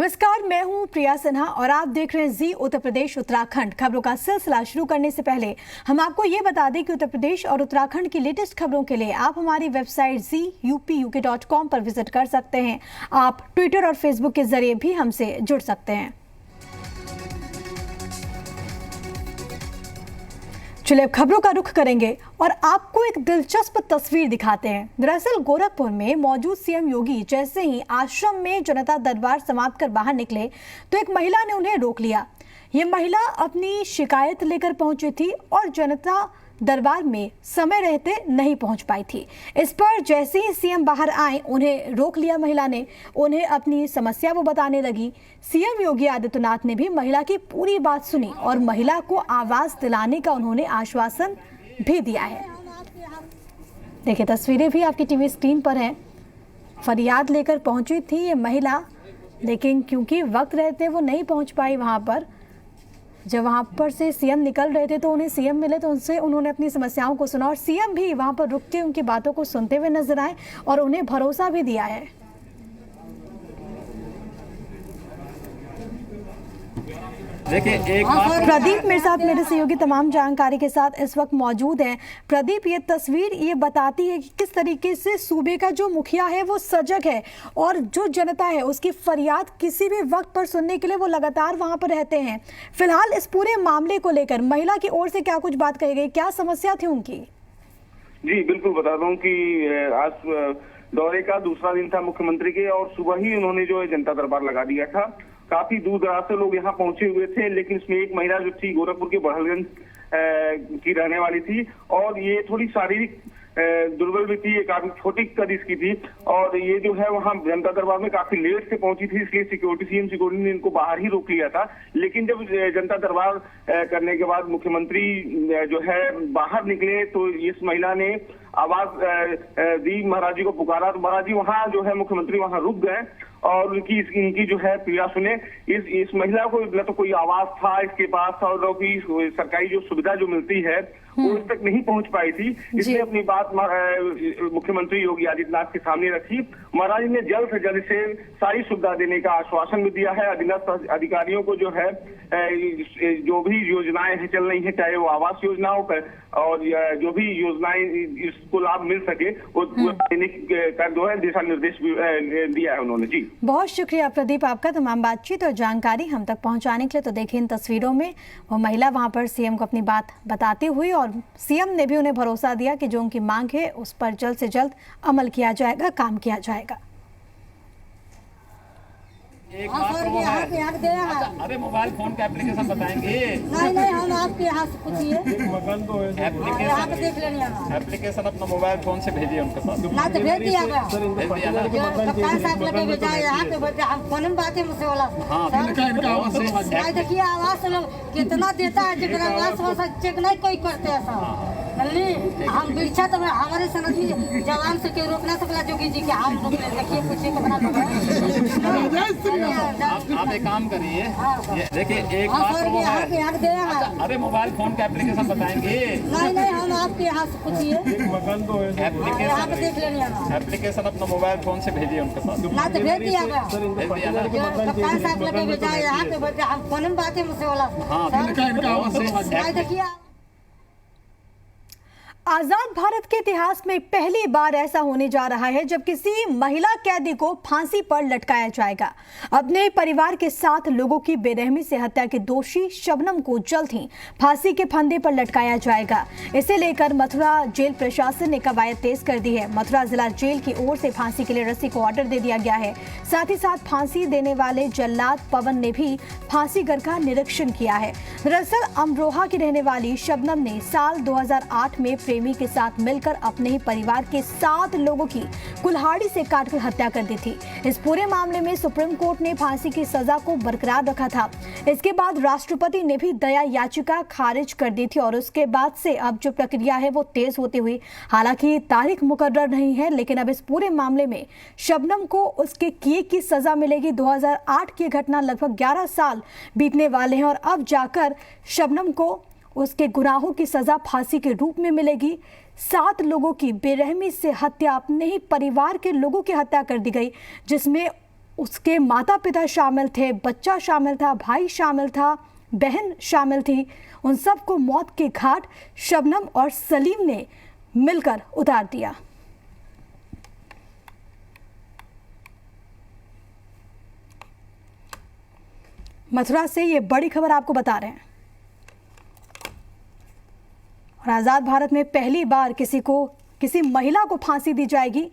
नमस्कार, मैं हूं प्रिया सिन्हा और आप देख रहे हैं जी उत्तर प्रदेश उत्तराखंड। खबरों का सिलसिला शुरू करने से पहले हम आपको ये बता दें कि उत्तर प्रदेश और उत्तराखंड की लेटेस्ट खबरों के लिए आप हमारी वेबसाइट ZUPUK.com पर विजिट कर सकते हैं। आप ट्विटर और फेसबुक के जरिए भी हमसे जुड़ सकते हैं। चलिए अब खबरों का रुख करेंगे और आपको एक दिलचस्प तस्वीर दिखाते हैं। दरअसल गोरखपुर में मौजूद सीएम योगी जैसे ही आश्रम में जनता दरबार समाप्त कर बाहर निकले तो एक महिला ने उन्हें रोक लिया। ये महिला अपनी शिकायत लेकर पहुंची थी और जनता दरबार में समय रहते नहीं पहुंच पाई थी। इस पर जैसे ही सीएम बाहर आए उन्हें रोक लिया महिला ने, उन्हें अपनी समस्या वो बताने लगी। सीएम योगी आदित्यनाथ ने भी महिला की पूरी बात सुनी और महिला को आवाज दिलाने का उन्होंने आश्वासन भी दिया है। देखिए तस्वीरें भी आपकी टीवी स्क्रीन पर हैं। फरियाद लेकर पहुंची थी ये महिला, लेकिन क्योंकि वक्त रहते वो नहीं पहुंच पाई वहां पर। जब वहां पर से सीएम निकल रहे थे तो उन्हें सीएम मिले तो उनसे उन्होंने अपनी समस्याओं को सुना और सीएम भी वहां पर रुक के उनकी बातों को सुनते हुए नजर आए और उन्हें भरोसा भी दिया है। देखिए एक प्रदीप मेरे साथ मेरे सहयोगी तमाम जानकारी के साथ इस वक्त मौजूद हैं। प्रदीप, ये तस्वीर ये बताती है कि किस तरीके से सूबे का जो मुखिया है वो सजग है और जो जनता है उसकी फरियाद किसी भी वक्त पर सुनने के लिए वो लगातार वहां पर रहते हैं। फिलहाल इस पूरे मामले को लेकर महिला की ओर से क्या कुछ बात कही गई, क्या समस्या थी उनकी? जी बिल्कुल बता दूं कि आज दौरे का दूसरा दिन था मुख्यमंत्री के और सुबह ही उन्होंने जो है जनता दरबार लगा दिया था। काफी दूर दराज से लोग यहाँ पहुंचे हुए थे, लेकिन इसमें एक महिला जो थी गोरखपुर के बड़हलगंज की रहने वाली थी और ये थोड़ी शारीरिक दुर्बल भी थी, काफी छोटी कद इसकी थी और ये जो है वहाँ जनता दरबार में काफी लेट से पहुंची थी, इसलिए सीएम सिक्योरिटी ने इनको बाहर ही रोक लिया था। लेकिन जब जनता दरबार करने के बाद मुख्यमंत्री जो है बाहर निकले तो इस महिला ने आवाज दी, महाराज जी को पुकारा तो महाराज जी वहाँ जो है मुख्यमंत्री वहाँ रुक गए और इनकी जो है पीड़ा सुने। इस महिला को न तो कोई आवाज था इसके पास और न कोई सरकारी जो सुविधा जो मिलती है वो इस तक नहीं पहुंच पाई थी। इसने अपनी बात मुख्यमंत्री योगी आदित्यनाथ के सामने रखी। महाराज ने जल्द से जल्द से सारी सुविधा देने का आश्वासन भी दिया है। अधीनस्थ अधिकारियों को जो है जो भी योजनाएं हैं चल रही है, चाहे वो आवास योजना हो और जो भी योजनाएं इसको लाभ मिल सके वो देने का जो है दिशा निर्देश दिया है उन्होंने। जी बहुत शुक्रिया प्रदीप आपका तमाम बातचीत और जानकारी हम तक पहुंचाने के लिए। तो देखिए इन तस्वीरों में वो महिला वहां पर सीएम को अपनी बात बताती हुई और सीएम ने भी उन्हें भरोसा दिया कि जो उनकी मांग है उस पर जल्द से जल्द अमल किया जाएगा, काम किया जाएगा। एक बात तो है, अरे मोबाइल फोन का एप्लीकेशन बताएंगे? नहीं हम आपके यहाँ से पूछिए। एप्लीकेशन अपना मोबाइल फोन से भेजिए उनके पास। ना तो भेज दिया गया। हम फोन में बातें मुझसे बोला। देखिए आवाज लोग कितना देता है, जितना आवाज चेक नहीं कोई करते ऐसा। हम बिरछा तो हमारे सनदी जवान से क्यों रोकना सकला जोगी जी के हम रोक ले। देखिए पूछिए कितना आप एक काम करिए, देखिए एक बात तो है, अरे मोबाइल फोन का एप्लीकेशन बताएंगे? नहीं हम आपके यहाँ से पूछिए। एप्लीकेशन अपना मोबाइल फोन से भेजिए उनके पास। ना तो भेज दिया गया। हम फोन में बातें मुझसे बोला। देखिए आजाद भारत के इतिहास में पहली बार ऐसा होने जा रहा है जब किसी महिला कैदी को फांसी पर लटकाया जाएगा। अपने परिवार के साथ लोगों की बेरहमी से हत्या के दोषी शबनम को जल्द ही फांसी के फंदे पर लटकाया जाएगा। इसे लेकर मथुरा जेल प्रशासन ने कवायद तेज कर दी है। मथुरा जिला जेल की ओर से फांसी के लिए रस्सी को ऑर्डर दे दिया गया है। साथ ही साथ फांसी देने वाले जल्लाद पवन ने भी फांसी घर का निरीक्षण किया है। दरअसल अमरोहा की रहने वाली शबनम ने साल 2008 में प्रेमी के साथ मिलकर अपने ही परिवार के 7 लोगों की कुल्हाड़ी से काटकर हत्या कर दी थी। इस पूरे मामले में सुप्रीम कोर्ट ने फांसी की सजा को बरकरार रखा था। इसके बाद राष्ट्रपति ने भी दया याचिका खारिज कर दी थी और उसके बाद से अब जो प्रक्रिया है वो तेज होती हुई, हालांकि तारीख मुकर्रर नहीं है, लेकिन अब इस पूरे मामले में शबनम को उसके किए की सजा मिलेगी। 2008 की घटना लगभग 11 साल बीतने वाले हैं और अब जाकर शबनम को उसके गुनाहों की सजा फांसी के रूप में मिलेगी। 7 लोगों की बेरहमी से हत्या, अपने ही परिवार के लोगों की हत्या कर दी गई, जिसमें उसके माता पिता शामिल थे, बच्चा शामिल था, भाई शामिल था, बहन शामिल थी। उन सबको मौत के घाट शबनम और सलीम ने मिलकर उतार दिया। मथुरा से ये बड़ी खबर आपको बता रहे हैं। और आजाद भारत में पहली बार किसी महिला को फांसी दी जाएगी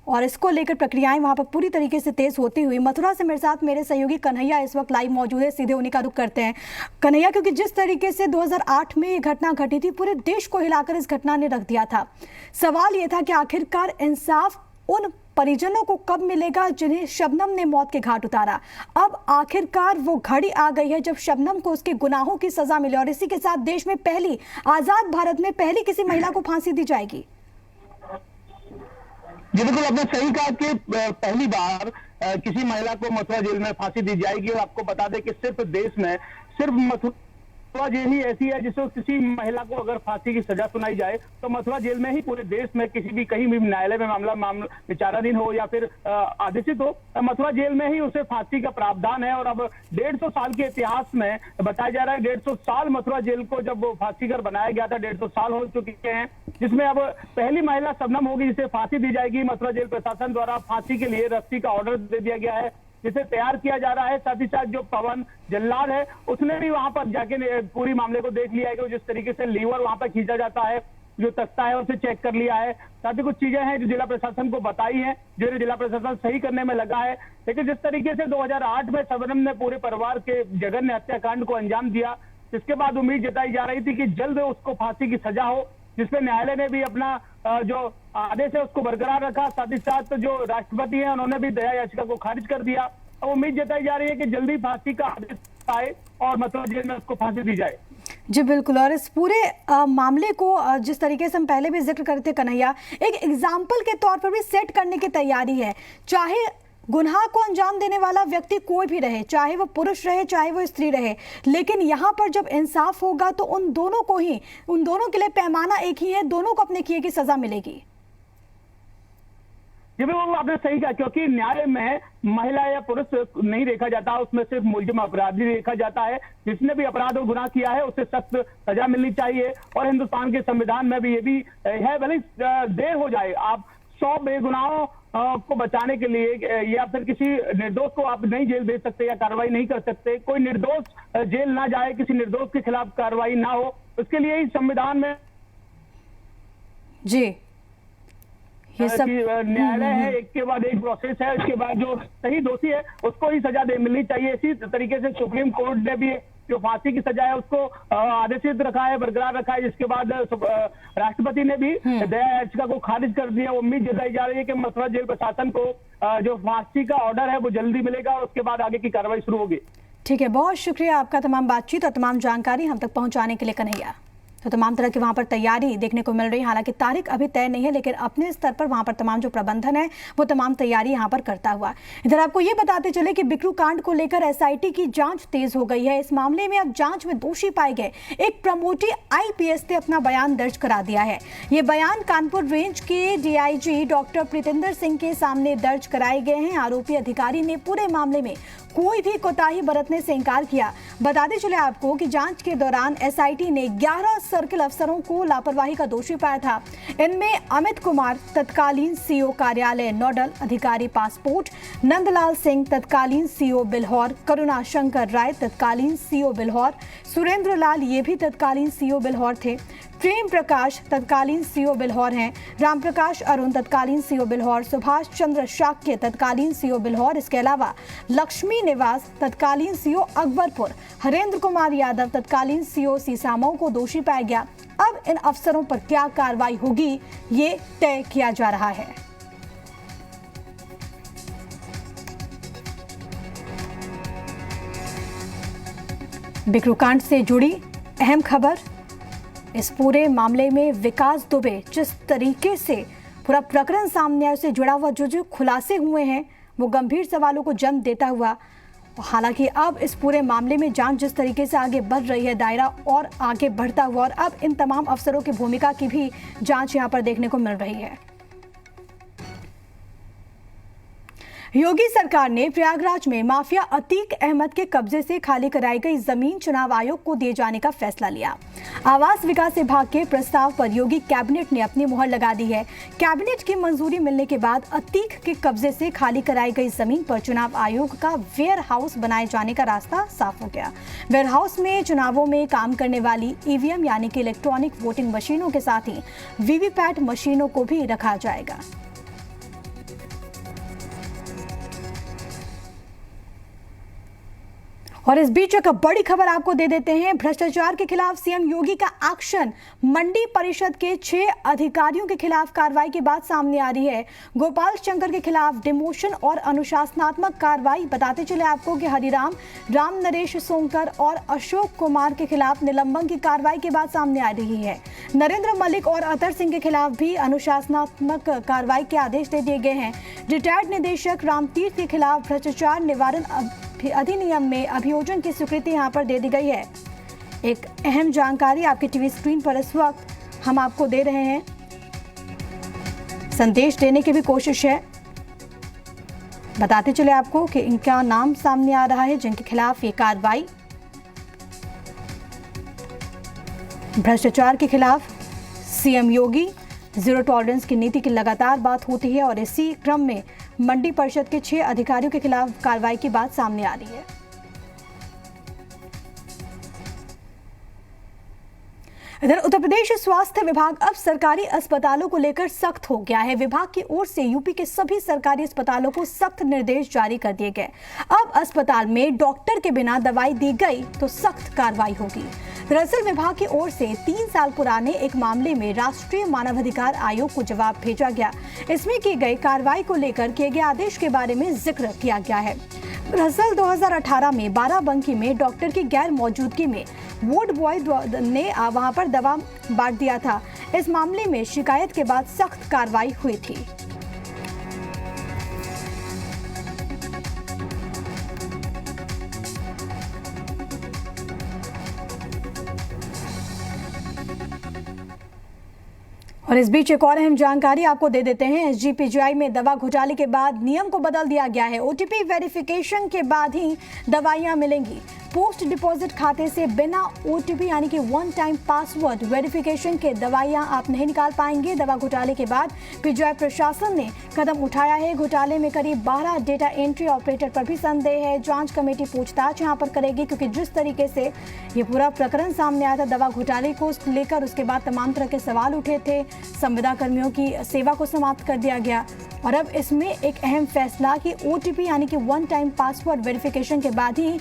और इसको लेकर प्रक्रियाएं वहां पर पूरी तरीके से तेज होती हुई। मथुरा से मेरे साथ मेरे सहयोगी कन्हैया इस वक्त लाइव मौजूद है, सीधे उन्हीं का रुख करते हैं। कन्हैया, क्योंकि जिस तरीके से 2008 में ये घटना घटी थी, पूरे देश को हिलाकर इस घटना ने रख दिया था। सवाल ये था कि आखिरकार इंसाफ उन परिजनों को कब मिलेगा जिन्हें शबनम ने मौत के घाट उतारा। अब आखिरकार वो घड़ी आ गई है जब शबनम को उसके गुनाहों की सजा मिले और इसी के साथ देश में पहली, आजाद भारत में पहली किसी महिला को फांसी दी जाएगी। जी बिल्कुल, आपने सही कहा कि पहली बार किसी महिला को मथुरा जेल में फांसी दी जाएगी। और आपको बता दें कि सिर्फ देश में सिर्फ मथुरा जेल ही ऐसी है जिसमें किसी महिला को अगर फांसी की सजा सुनाई जाए तो मथुरा जेल में ही पूरे देश में कहीं भी न्यायालय में मामला विचाराधीन हो या फिर आदेशित हो, मथुरा जेल में ही उसे फांसी का प्रावधान है। और अब 150 साल के इतिहास में बताया जा रहा है, 150 साल मथुरा जेल को जब फांसी घर बनाया गया था, 150 साल हो चुके हैं, जिसमें अब पहली महिला शबनम होगी जिसे फांसी दी जाएगी। मथुरा जेल प्रशासन द्वारा फांसी के लिए रस्सी का ऑर्डर दे दिया गया है, जिसे तैयार किया जा रहा है। साथ ही साथ जो पवन जल्लाद है उसने भी वहां पर जाके पूरी मामले को देख लिया है कि जिस तरीके से लीवर वहां पर खींचा जाता है, जो तख्ता है उसे चेक कर लिया है। साथ ही कुछ चीजें हैं जो जिला प्रशासन को बताई है, जो जिला प्रशासन सही करने में लगा है। लेकिन जिस तरीके से 2008 में शबनम ने पूरे परिवार के जघन्य हत्याकांड को अंजाम दिया, जिसके बाद उम्मीद जताई जा रही थी कि जल्द उसको फांसी की सजा हो, जिसपे न्यायालय ने भी अपना जो आदेश है उसको बरकरार रखा। साथ ही साथ जो राष्ट्रपति हैं उन्होंने भी दया याचिका को खारिज कर दिया। अब उम्मीद जताई जा रही है कि जल्दी फांसी का आदेश आए और मथुरा जेल में उसको फांसी दी जाए। जी बिल्कुल, और इस पूरे मामले को जिस तरीके से हम पहले भी जिक्र करते कन्हैया, एक एग्जाम्पल के तौर पर भी सेट करने की तैयारी है। चाहे गुनाह को अंजाम देने वाला व्यक्ति कोई भी रहे, चाहे वो पुरुष रहे चाहे वो स्त्री रहे, लेकिन यहाँ पर जब इंसाफ होगा तो उन दोनों के लिए पैमाना एक ही है, दोनों को अपने किए की सजा मिलेगी। जी बिल्कुल, आपने सही कहा, क्योंकि न्याय में महिला या पुरुष नहीं देखा जाता, उसमें सिर्फ मुलजिम अपराधी देखा जाता है। जिसने भी अपराध और गुनाह किया है उसे सख्त सजा मिलनी चाहिए। और हिंदुस्तान के संविधान में भी ये भी है, भले देर हो जाए, आप 100 बेगुनाहों को बचाने के लिए या फिर किसी निर्दोष को आप नहीं जेल दे सकते या कार्रवाई नहीं कर सकते, कोई निर्दोष जेल ना जाए, किसी निर्दोष के खिलाफ कार्रवाई ना हो, उसके लिए ही संविधान में जी ये सब न्यायालय है, एक के बाद एक प्रोसेस है। इसके बाद जो सही दोषी है उसको ही सजा मिलनी चाहिए। इसी तरीके से सुप्रीम कोर्ट ने भी जो फांसी की सजा है उसको आदेशित रखा है, बरकरार रखा है, जिसके बाद राष्ट्रपति ने भी दया याचिका को खारिज कर दिया। उम्मीद जताई जा रही है कि मथुरा जेल प्रशासन को जो फांसी का ऑर्डर है वो जल्दी मिलेगा और उसके बाद आगे की कार्रवाई शुरू होगी। ठीक है, बहुत शुक्रिया आपका तमाम बातचीत और तमाम जानकारी हम तक पहुंचाने के लिए कन्हैया। तो तमाम तरह की वहां पर तैयारी देखने को मिल रही है, हालांकि तारीख अभी तय नहीं है, लेकिन अपने स्तर पर वहां पर तमाम जो प्रबंधन है वो तमाम तैयारी यहां पर करता हुआ। इधर आपको ये बताते चले कि बिकरू कांड को लेकर एसआईटी की जांच तेज हो गई है। इस मामले में अब जांच में दोषी पाए गए एक प्रमोटी आईपीएस ने अपना बयान दर्ज करा दिया है। ये बयान कानपुर रेंज के डीआईजी डॉक्टर प्रीतिंदर सिंह के सामने दर्ज कराए गए हैं। आरोपी अधिकारी ने पूरे मामले में कोई भी कोताही बरतने से इनकार किया। बताते चले आपको कि जांच के दौरान एसआईटी ने 11 सर्किल अफसरों को लापरवाही का दोषी पाया था। इनमें अमित कुमार तत्कालीन सीओ कार्यालय नोडल अधिकारी पासपोर्ट, नंदलाल सिंह तत्कालीन सीओ बिल्हौर, करुणा शंकर राय तत्कालीन सीओ बिल्हौर, सुरेंद्र लाल ये भी तत्कालीन सीओ बिल्हौर थे, प्रेम प्रकाश तत्कालीन सीओ बिल्हौर हैं, रामप्रकाश अरुण तत्कालीन सीओ बिल्हौर, सुभाष चंद्र शाक्य तत्कालीन सीओ बिल्हौर, इसके अलावा लक्ष्मी निवास तत्कालीन सीओ अकबरपुर, हरेंद्र कुमार यादव तत्कालीन सीओ सीसामऊ को दोषी पाया गया। अब इन अफसरों पर क्या कार्रवाई होगी ये तय किया जा रहा है। बिकरू कांड से जुड़ी अहम खबर, इस पूरे मामले में विकास दुबे जिस तरीके से पूरा प्रकरण सामने आया उससे जुड़ा हुआ जो खुलासे हुए हैं वो गंभीर सवालों को जन्म देता हुआ, हालांकि अब इस पूरे मामले में जांच जिस तरीके से आगे बढ़ रही है, दायरा और आगे बढ़ता हुआ और अब इन तमाम अफसरों की भूमिका की भी जांच यहां पर देखने को मिल रही है। योगी सरकार ने प्रयागराज में माफिया अतीक अहमद के कब्जे से खाली कराई गई जमीन चुनाव आयोग को दिए जाने का फैसला लिया। आवास विकास विभाग के प्रस्ताव पर योगी कैबिनेट ने अपनी मुहर लगा दी है। कैबिनेट की मंजूरी मिलने के बाद अतीक के कब्जे से खाली कराई गई जमीन पर चुनाव आयोग का वेयर हाउस बनाए जाने का रास्ता साफ हो गया। वेयर हाउस में चुनावों में काम करने वाली ईवीएम यानी कि इलेक्ट्रॉनिक वोटिंग मशीनों के साथ ही वीवीपैट मशीनों को भी रखा जाएगा। और इस बीच एक बड़ी खबर आपको दे देते हैं। भ्रष्टाचार के खिलाफ सीएम योगी का एक्शन। मंडी परिषद के 6 अधिकारियों के खिलाफ कार्रवाई के बाद सामने आ रही है। गोपाल शंकर के खिलाफ डिमोशन और अनुशासनात्मक कार्रवाई। बताते चले आपको कि हरिराम, राम नरेश सोंकर और अशोक कुमार के खिलाफ निलंबन की कार्रवाई के बाद सामने आ रही है। नरेंद्र मलिक और अतर सिंह के खिलाफ भी अनुशासनात्मक कार्रवाई के आदेश दे दिए गए हैं। रिटायर्ड निदेशक रामतीर्थ के खिलाफ भ्रष्टाचार निवारण अधिनियम में अभियोजन की स्वीकृति यहां पर दे दी गई है। एक अहम जानकारी आपकी टीवी स्क्रीन पर इस वक्त हम आपको दे रहे हैं। संदेश देने की भी कोशिश है। बताते चले आपको कि इनका नाम सामने आ रहा है जिनके खिलाफ ये कार्रवाई। भ्रष्टाचार के खिलाफ सीएम योगी जीरो टॉलरेंस की नीति की लगातार बात होती है और इसी क्रम में मंडी परिषद के 6 अधिकारियों के खिलाफ कार्रवाई की बात सामने आ रही है। इधर उत्तर प्रदेश स्वास्थ्य विभाग अब सरकारी अस्पतालों को लेकर सख्त हो गया है। विभाग की ओर से यूपी के सभी सरकारी अस्पतालों को सख्त निर्देश जारी कर दिए गए। अब अस्पताल में डॉक्टर के बिना दवाई दी गई तो सख्त कार्रवाई होगी। दरअसल विभाग की ओर से 3 साल पुराने एक मामले में राष्ट्रीय मानवाधिकार आयोग को जवाब भेजा गया। इसमें की गई कार्रवाई को लेकर किए गए आदेश के बारे में जिक्र किया गया है। दरअसल 2018 में बाराबंकी में डॉक्टर की गैर मौजूदगी में वार्ड बॉय ने वहां पर दवा बांट दिया था। इस मामले में शिकायत के बाद सख्त कार्रवाई हुई थी। और इस बीच एक और अहम जानकारी आपको दे देते हैं। एसजीपीजीआई में दवा घोटाले के बाद नियम को बदल दिया गया है। ओटीपी वेरिफिकेशन के बाद ही दवाइयां मिलेंगी। पोस्ट डिपॉजिट खाते से बिना ओटीपी यानी कि वन टाइम पासवर्ड वेरिफिकेशन के दवाइयां आप नहीं निकाल पाएंगे। दवा घोटाले के बाद पीजीआई प्रशासन ने कदम उठाया है। घोटाले में करीब 12 डेटा एंट्री ऑपरेटर पर भी संदेह है। जांच कमेटी पूछताछ यहां पर करेगी क्योंकि जिस तरीके से ये पूरा प्रकरण सामने आया था दवा घोटाले को लेकर, उसके बाद तमाम तरह के सवाल उठे थे। संविदा कर्मियों की सेवा को समाप्त कर दिया गया और अब इसमें एक अहम फैसला कि ओटीपी यानी कि वन टाइम पासवर्ड वेरिफिकेशन के बाद ही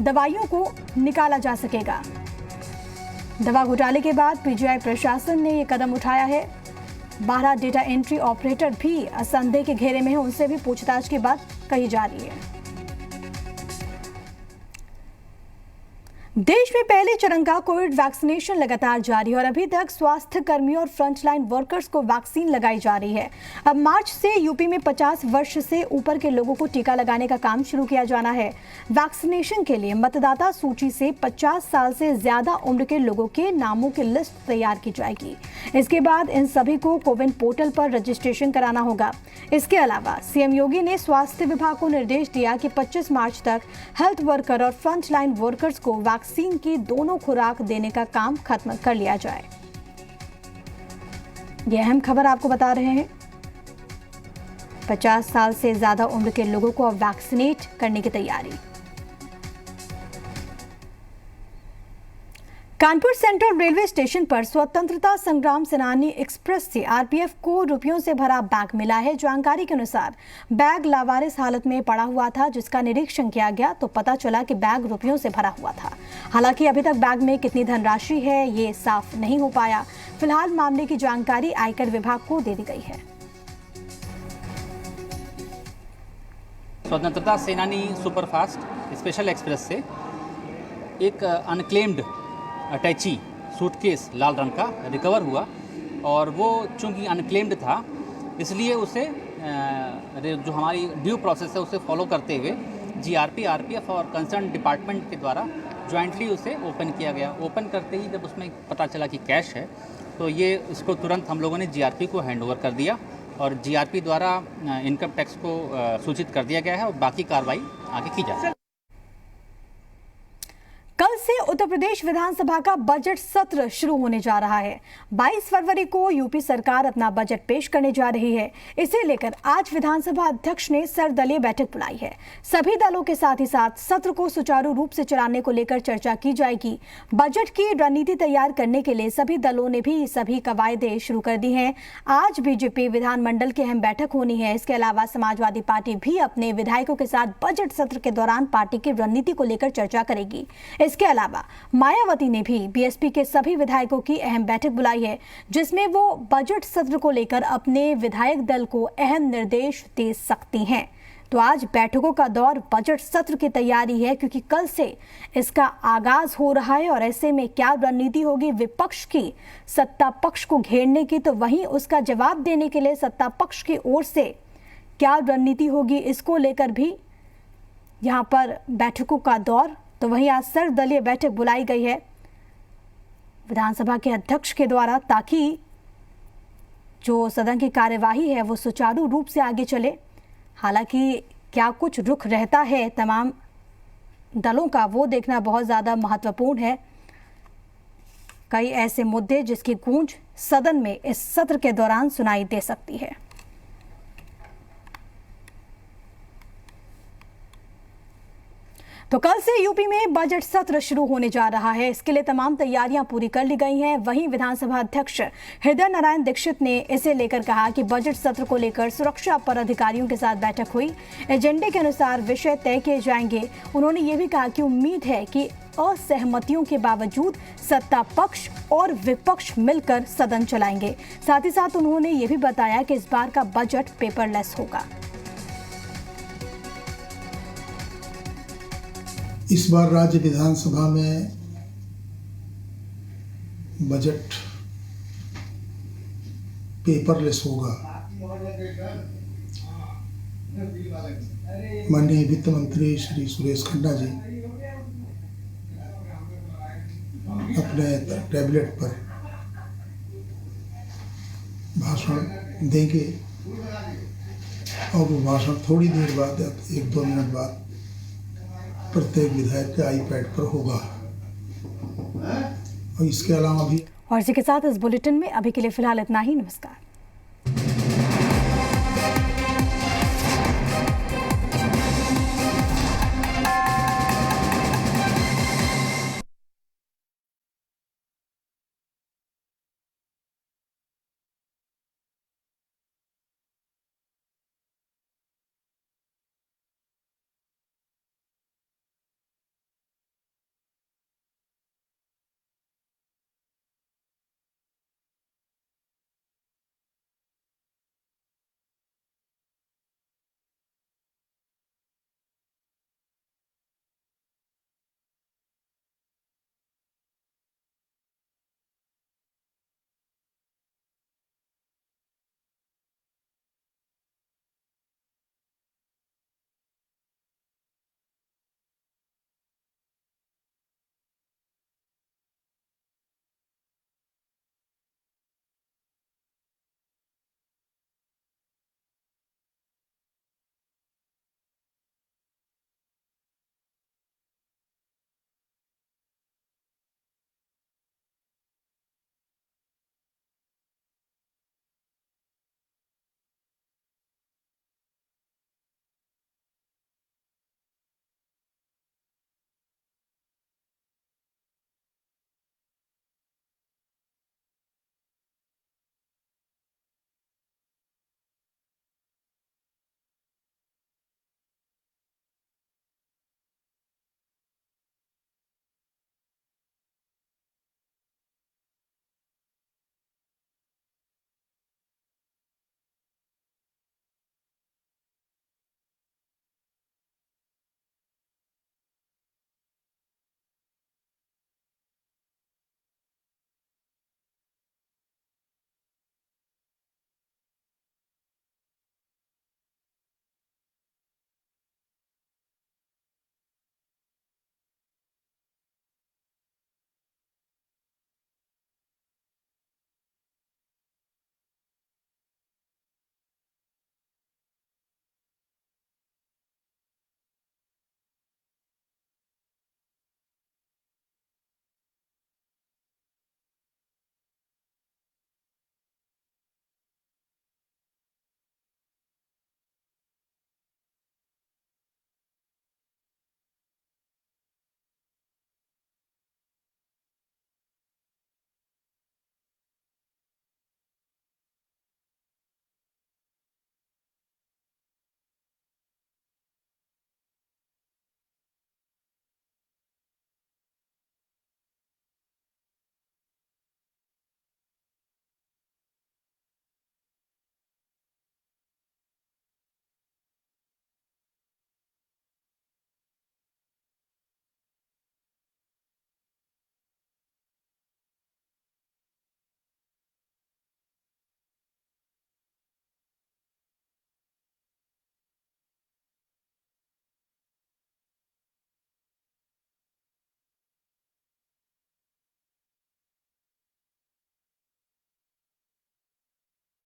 दवाइयों को निकाला जा सकेगा। दवा घोटाले के बाद पीजीआई प्रशासन ने ये कदम उठाया है। 12 डेटा एंट्री ऑपरेटर भी संदेह के घेरे में हैं, उनसे भी पूछताछ की बात कही जा रही है। देश में पहले चरण का कोविड वैक्सीनेशन लगातार जारी है और अभी तक स्वास्थ्य कर्मियों और फ्रंटलाइन वर्कर्स को वैक्सीन लगाई जा रही है। अब मार्च से यूपी में 50 वर्ष से ऊपर के लोगों को टीका लगाने का काम शुरू किया जाना है। वैक्सीनेशन के लिए मतदाता सूची से 50 साल से ज्यादा उम्र के लोगों के नामों की लिस्ट तैयार की जाएगी। इसके बाद इन सभी को कोविन पोर्टल पर रजिस्ट्रेशन कराना होगा। इसके अलावा सीएम योगी ने स्वास्थ्य विभाग को निर्देश दिया कि 25 मार्च तक हेल्थ वर्कर और फ्रंटलाइन वर्कर्स को वैक्सीन की दोनों खुराक देने का काम खत्म कर लिया जाए। यह अहम खबर आपको बता रहे हैं। 50 साल से ज्यादा उम्र के लोगों को अब वैक्सीनेट करने की तैयारी। कानपुर सेंट्रल रेलवे स्टेशन पर स्वतंत्रता संग्राम सेनानी एक्सप्रेस से आरपीएफ को रुपयों से भरा बैग मिला है। जानकारी के अनुसार बैग लावारिस हालत में पड़ा हुआ था, जिसका निरीक्षण किया गया तो पता चला कि बैग रुपयों से भरा हुआ था। हालांकि अभी तक बैग में कितनी धनराशि है ये साफ नहीं हो पाया। फिलहाल मामले की जानकारी आयकर विभाग को दे दी गई है। स्वतंत्रता सेनानी सुपरफास्ट स्पेशल एक्सप्रेस से एक अनक्लेम्ड अटैची सूटकेस लाल रंग का रिकवर हुआ और वो चूंकि अनक्लेम्ड था इसलिए उसे जो हमारी ड्यू प्रोसेस है उसे फॉलो करते हुए जीआरपी, आरपीएफ और कंसर्न डिपार्टमेंट के द्वारा जॉइंटली उसे ओपन किया गया। ओपन करते ही जब उसमें पता चला कि कैश है तो ये इसको तुरंत हम लोगों ने जीआरपी को हैंड ओवर कर दिया और जीआरपी द्वारा इनकम टैक्स को सूचित कर दिया गया है और बाकी कार्रवाई आगे की जाएगी। कल से उत्तर प्रदेश विधानसभा का बजट सत्र शुरू होने जा रहा है। 22 फरवरी को यूपी सरकार अपना बजट पेश करने जा रही है। इसे लेकर आज विधानसभा अध्यक्ष ने सर्वदलीय बैठक बुलाई है। सभी दलों के साथ ही साथ सत्र को सुचारू रूप से चलाने को लेकर चर्चा की जाएगी। बजट की रणनीति तैयार करने के लिए सभी दलों ने भी सभी कवायदे शुरू कर दी हैं। आज बीजेपी विधानमंडल की अहम बैठक होनी है। इसके अलावा समाजवादी पार्टी भी अपने विधायकों के साथ बजट सत्र के दौरान पार्टी की रणनीति को लेकर चर्चा करेगी। इसके अलावा मायावती ने भी बीएसपी के सभी विधायकों की अहम बैठक बुलाई है, जिसमें वो बजट सत्र को लेकर अपने विधायक दल को अहम निर्देश दे सकती हैं। तो आज बैठकों का दौर बजट सत्र की तैयारी है, क्योंकि कल से इसका आगाज हो रहा है और ऐसे में क्या रणनीति होगी विपक्ष की सत्ता पक्ष को घेरने की, तो वहीं उसका जवाब देने के लिए सत्ता पक्ष की ओर से क्या रणनीति होगी, इसको लेकर भी यहाँ पर बैठकों का दौर। तो वहीं आज सर्वदलीय बैठक बुलाई गई है विधानसभा के अध्यक्ष के द्वारा, ताकि जो सदन की कार्यवाही है वो सुचारू रूप से आगे चले। हालांकि क्या कुछ रुख रहता है तमाम दलों का, वो देखना बहुत ज़्यादा महत्वपूर्ण है। कई ऐसे मुद्दे जिसकी गूंज सदन में इस सत्र के दौरान सुनाई दे सकती है। तो कल से यूपी में बजट सत्र शुरू होने जा रहा है। इसके लिए तमाम तैयारियां पूरी कर ली गई हैं। वहीं विधानसभा अध्यक्ष हृदय नारायण दीक्षित ने इसे लेकर कहा कि बजट सत्र को लेकर सुरक्षा पर अधिकारियों के साथ बैठक हुई। एजेंडे के अनुसार विषय तय किए जाएंगे। उन्होंने ये भी कहा कि उम्मीद है कि असहमतियों के बावजूद सत्ता पक्ष और विपक्ष मिलकर सदन चलाएंगे। साथ ही साथ उन्होंने ये भी बताया कि इस बार का बजट पेपरलेस होगा। इस बार राज्य विधानसभा में बजट पेपरलेस होगा। माननीय वित्त मंत्री श्री सुरेश खन्ना जी अपने टैबलेट पर भाषण देंगे और वो भाषण थोड़ी देर बाद, 1-2 मिनट बाद प्रत्येक विधायक के आईपैड पर होगा। और इसके अलावा भी और इसी के साथ इस बुलेटिन में अभी के लिए फिलहाल इतना ही। नमस्कार।